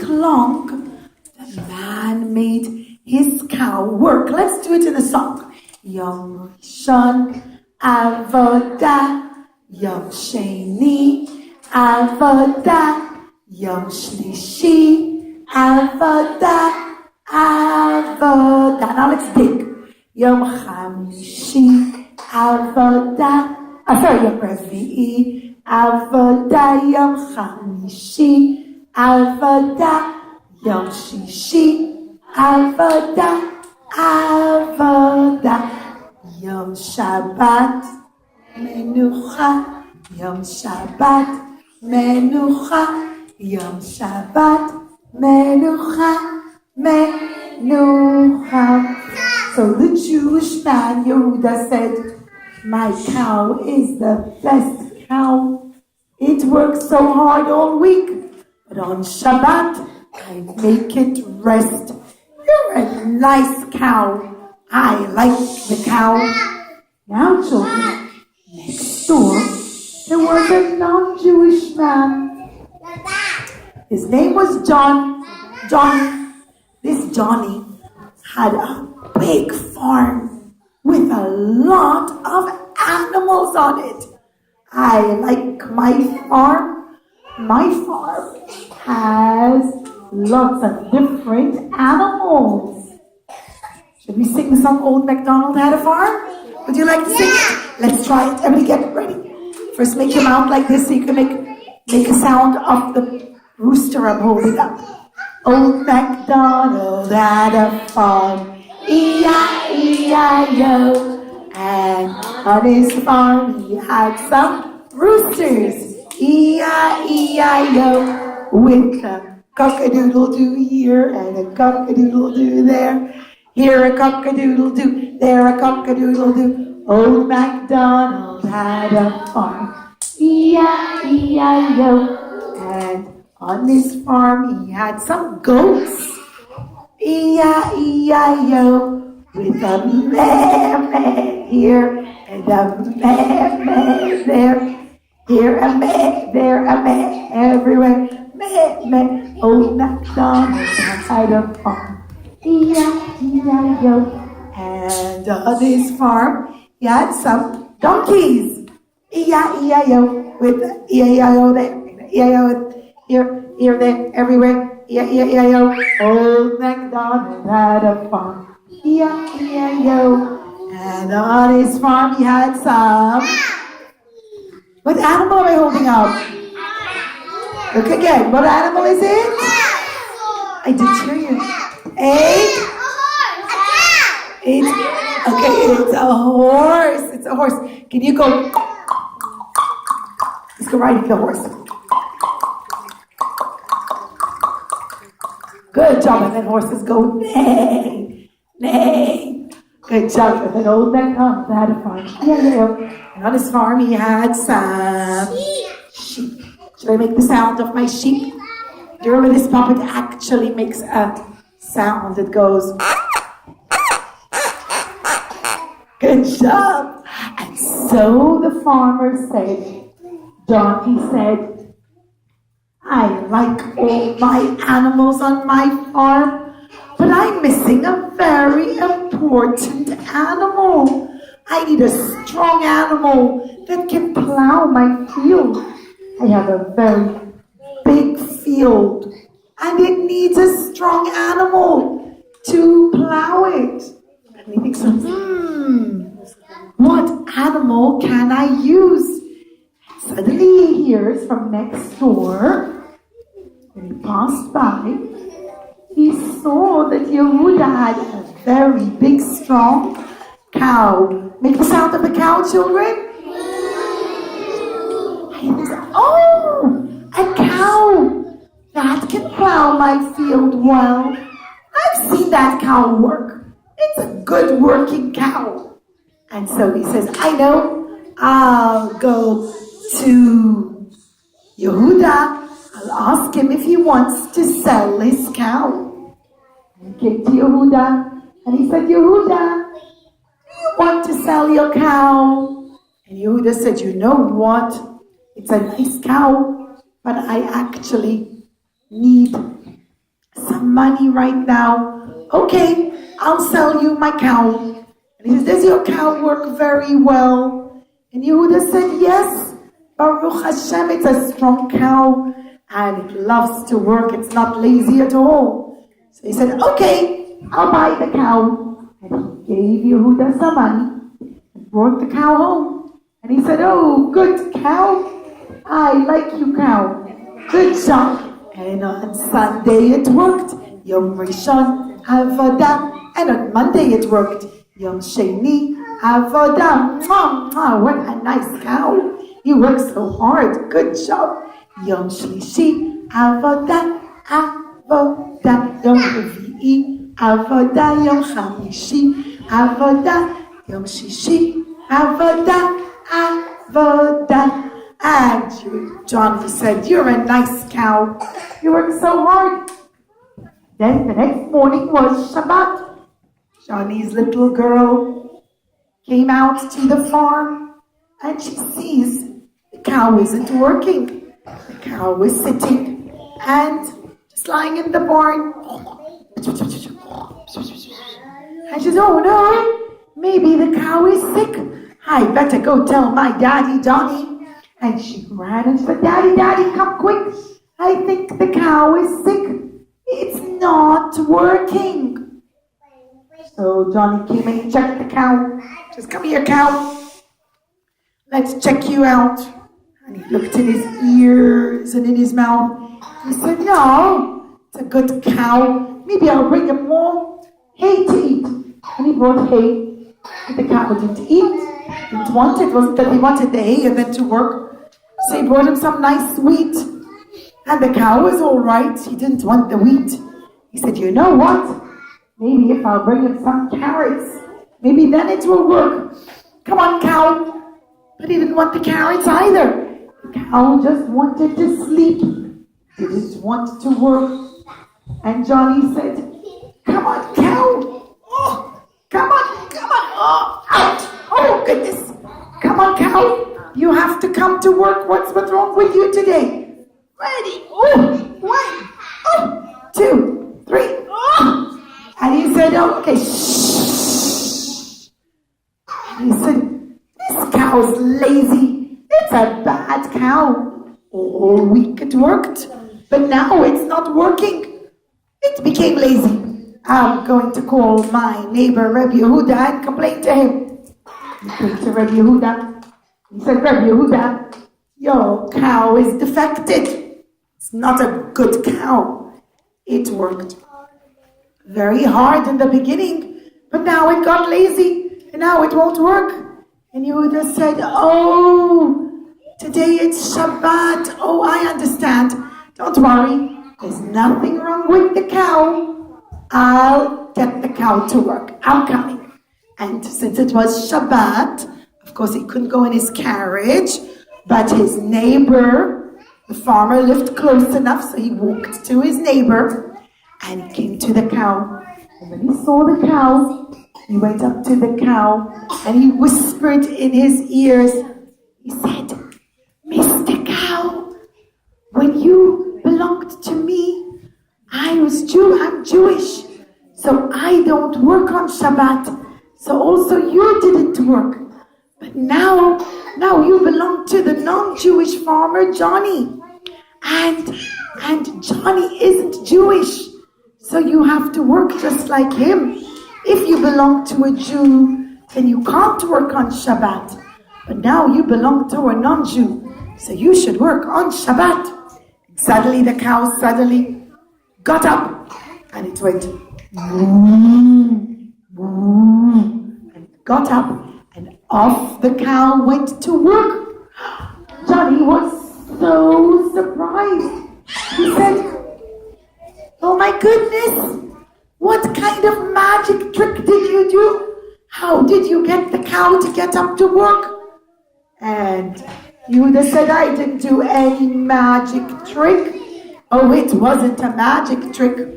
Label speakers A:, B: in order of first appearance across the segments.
A: long, the man made his cow work. Let's do it in a song. Yom Rishon Avodah, Yom Sheni Avodah, Yom Shlishi Avodah, Avodah. Now let's dig. Yom Chamishi Avodah. Yom Revi'i Avodah, Yom Chamishi Avodah, Yom Shishi Avodah, Avodah. Yom Shabbat Menucha, Yom Shabbat Menucha, Yom Shabbat Menucha, Menucha. So the Jewish man Yehuda said, my cow is the best cow. It works so hard all week, but on Shabbat I make it rest. You're a nice cow. I like the cow. Now, children, next door, there was a non-Jewish man. His name was Johnny. This Johnny had a big farm with a lot of animals on it. I like my farm. My farm has lots of different animals. Should we sing the song Old MacDonald Had a Farm? Would you like to sing it? Let's try it. Everybody get ready. First make your mouth like this so you can make a sound of the rooster I'm holding up. Old MacDonald had a farm, E-I-E-I-O. And on his farm he had some roosters, E-I-E-I-O. With a cock-a-doodle-doo here and a cock-a-doodle-doo there. Here a cock-a-doodle-doo, there a cock-a-doodle-doo. Old MacDonald had a farm, E-I-E-I-O. And on his farm he had some goats, E-I-E-I-O. With a meh-meh here and a meh-meh there. Here a meh, there a meh, everywhere. Meh-meh. Old MacDonald had a farm, E-I-E-I-O. And on his farm he had some donkeys, E-I-E-I-O. With E-I-E-I-O there, E-I-E-I-O here, there, everywhere. E-I-E-I-O. Old MacDonald had a farm, E-I-E-I-O. And on his farm he had some... What animal am I holding up? Look again. What animal is it? I didn't hear you. It's a horse. It's a horse. Can you go? Let's go riding the horse. Good job. And then horses go neigh, neigh. Good job. And then old MacDonald had a farm. And on his farm he had some sheep. Should I make the sound of my sheep? Do you remember this puppet actually makes a sound that goes... Good job. And so the farmer said, Donkey said, I like all my animals on my farm, but I'm missing a very important animal. I need a strong animal that can plow my field. I have a very big field, and it needs a strong animal to plow it. And he thinks, what animal can I use? Suddenly he hears from next door, when he passed by, he saw that Yehuda had a very big, strong cow. Make the sound of the cow, children. And he said, oh, a cow that can plow my field well. I've seen that cow work. It's a good working cow. And so he says, I know, I'll go to Yehuda. I'll ask him if he wants to sell his cow. And he came to Yehuda, and he said, Yehuda, do you want to sell your cow? And Yehuda said, you know what? It's a nice cow, but I actually need some money right now. Okay, I'll sell you my cow. And he says, does your cow work very well? And Yehuda said, yes, Baruch Hashem, it's a strong cow and it loves to work. It's not lazy at all. So he said, okay, I'll buy the cow. And he gave Yehuda some money and brought the cow home. And he said, oh, good cow. I like you, cow. Good job. And on Sunday it worked. Yom Rishon, Avodah. And on Monday it worked. Yom Sheni, Avodah. Mwah, mwah, what a nice cow. You work so hard. Good job. Yom Shlishi, Avodah, Avodah. Yom Revi'i, Avodah. Yom Chamishi, Avodah. Yom Shishi, Avodah, Avodah. And Johnny said, you're a nice cow. You work so hard. Then the next morning was Shabbat. Johnny's little girl came out to the farm and she sees the cow isn't working. The cow is sitting and just lying in the barn. And she says, oh no, maybe the cow is sick. I better go tell my daddy, Johnny. And she ran and said, Daddy, Daddy, come quick. I think the cow is sick. It's not working. So Johnny came and checked the cow. He says, come here, cow. Let's check you out. And he looked in his ears and in his mouth. He said, no, it's a good cow. Maybe I'll bring him more hay to eat. And he brought hay. But the cow didn't eat. Didn't want it. It wasn't that he wanted the hay and then to work. So he brought him some nice wheat. And the cow was all right. He didn't want the wheat. He said, you know what? Maybe if I'll bring him some carrots, maybe then it will work. Come on, cow. But he didn't want the carrots either. The cow just wanted to sleep. He didn't want to work. And Johnny said, come on, cow. Oh, come on, come on. Oh, out. Oh, goodness. Come on, cow. You have to come to work. What's wrong with you today? Ready. Oh, 1, 2, 3. Oh. And he said, oh, okay, shh. And he said, this cow's lazy. It's a bad cow. All week it worked, but now it's not working. It became lazy. I'm going to call my neighbor, Rabbi Yehuda, and complain to him. He came to Rabbi Yehuda. He said, Rabbi Yehuda, your cow is defected. It's not a good cow. It worked very hard in the beginning, but now it got lazy, and now it won't work. And Yehuda said, oh, today it's Shabbat. Oh, I understand. Don't worry. There's nothing wrong with the cow. I'll get the cow to work. I'm coming. And since it was Shabbat, of course, he couldn't go in his carriage, but his neighbor, the farmer, lived close enough, so he walked to his neighbor, and he came to the cow. And when he saw the cow, he went up to the cow, and he whispered in his ears. He said, Mr. Cow, when you belonged to me, I'm Jewish, so I don't work on Shabbat, so also you didn't work. But now you belong to the non-Jewish farmer, Johnny. And Johnny isn't Jewish. So you have to work just like him. If you belong to a Jew, then you can't work on Shabbat. But now you belong to a non-Jew. So you should work on Shabbat. And suddenly the cow got up. And it went, moo, moo, and got up. And off the cow went to work. Johnny was so surprised. He said, oh my goodness, what kind of magic trick did you do? How did you get the cow to get up to work? And Yehuda said, I didn't do any magic trick. Oh, it wasn't a magic trick.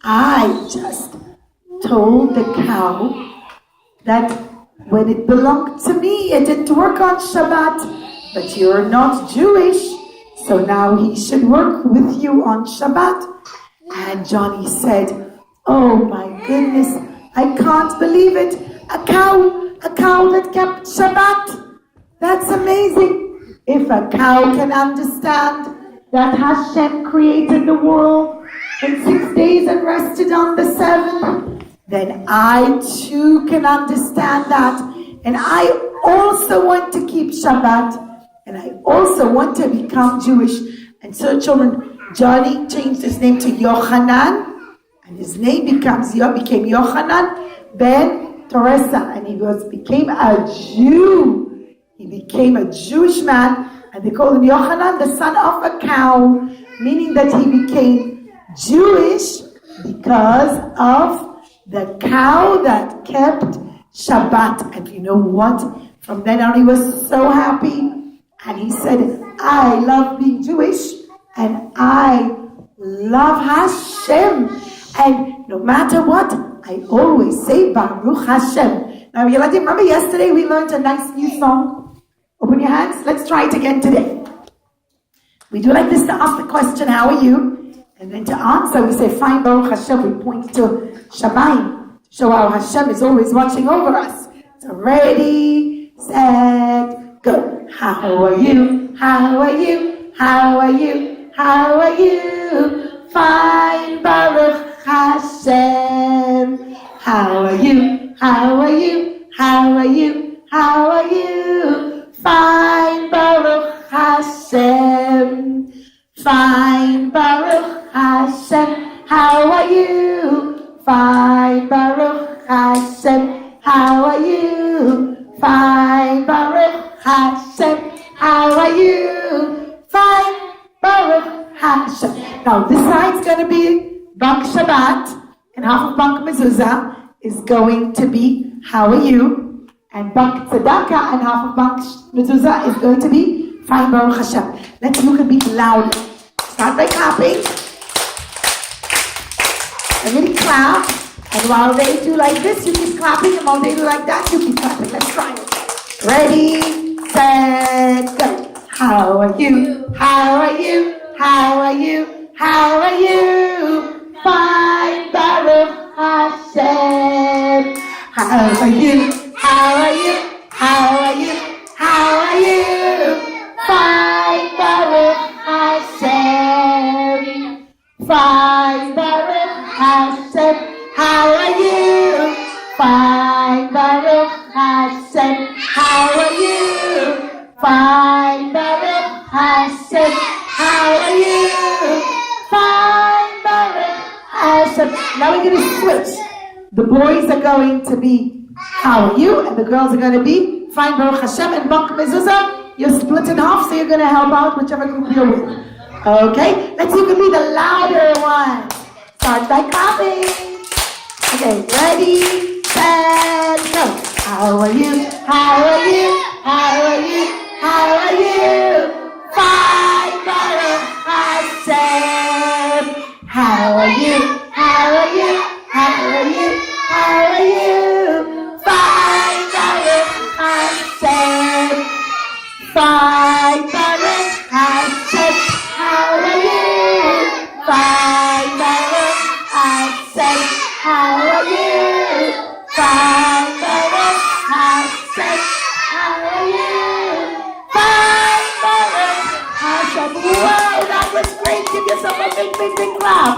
A: I just told the cow that when it belonged to me, it didn't work on Shabbat. But you're not Jewish, so now he should work with you on Shabbat. And Johnny said, oh my goodness, I can't believe it. A cow that kept Shabbat. That's amazing. If a cow can understand that Hashem created the world in 6 days and rested on the seventh, then I too can understand that. And I also want to keep Shabbat. And I also want to become Jewish. And so children, Johnny changed his name to Yochanan. And his name became Yochanan ben Teresa. And he became a Jew. He became a Jewish man. And they called him Yochanan, the son of a cow. Meaning that he became Jewish because of the cow that kept Shabbat. And you know what? From then on he was so happy. And he said, I love being Jewish. And I love Hashem. And no matter what, I always say Baruch Hashem. Now, remember yesterday we learned a nice new song? Open your hands. Let's try it again today. We do like this to ask the question, how are you? And then to answer, we say, fine, Baruch Hashem. We point to Shamayim to show how Hashem is always watching over us. So ready, set, go. How are you? How are you? How are you? How are you? Fine, Baruch Hashem. How are you? How are you? How are you? How are you? Fine, Baruch Hashem. Fine, Baruch Hashem. How are you? Fine, Baruch Hashem. How are you? Fine, Baruch Hashem. How are you? Fine, Baruch Hashem. Now this side's going to be Bank Shabbat, and half of Bank Mezuzah is going to be How are you? And Bank Tzedakah and half of Bank Mezuzah is going to be Fine, Baruch Hashem. Let's look a bit louder. Start by clapping. Everybody clap. And while they do like this, you keep clapping. And while they do like that, you keep clapping. Let's try it. Ready, set, go. How are you? How are you? How are you? How are you? Fine, Baruch Hashem. How are you? How are you? How are you? How are you? Fine, Baruch Hashem. Fine, Baruch Hashem. How are you? Fine, Baruch Hashem. How are you? Fine, Baruch Hashem. How are you? Fine, Baruch Hashem. Now we're going to switch. The boys are going to be How are you? And the girls are going to be Fine, Baruch Hashem. And Bank Mezuzah, you're split in half, so you're going to help out whichever group you're with. Okay? Let's see who can be the louder one. Start by clapping. Okay, ready, set, go. How are you? How are you? How are you? How are you? Fine, Baruch Hashem. How are you? How are you? How are you? How are you? Fine, Baruch Hashem. Fine, Baruch Hashem. How are you? Fine, Baruch Hashem. How are you? Fine, Baruch Hashem. How are you? Fine, Baruch Hashem. Wow, that was great. Give yourself a big, big, big clap.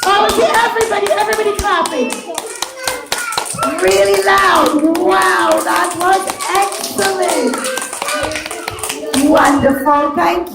A: Oh, see everybody clapping. Really loud. Wow, that was excellent. Wonderful. Thank you.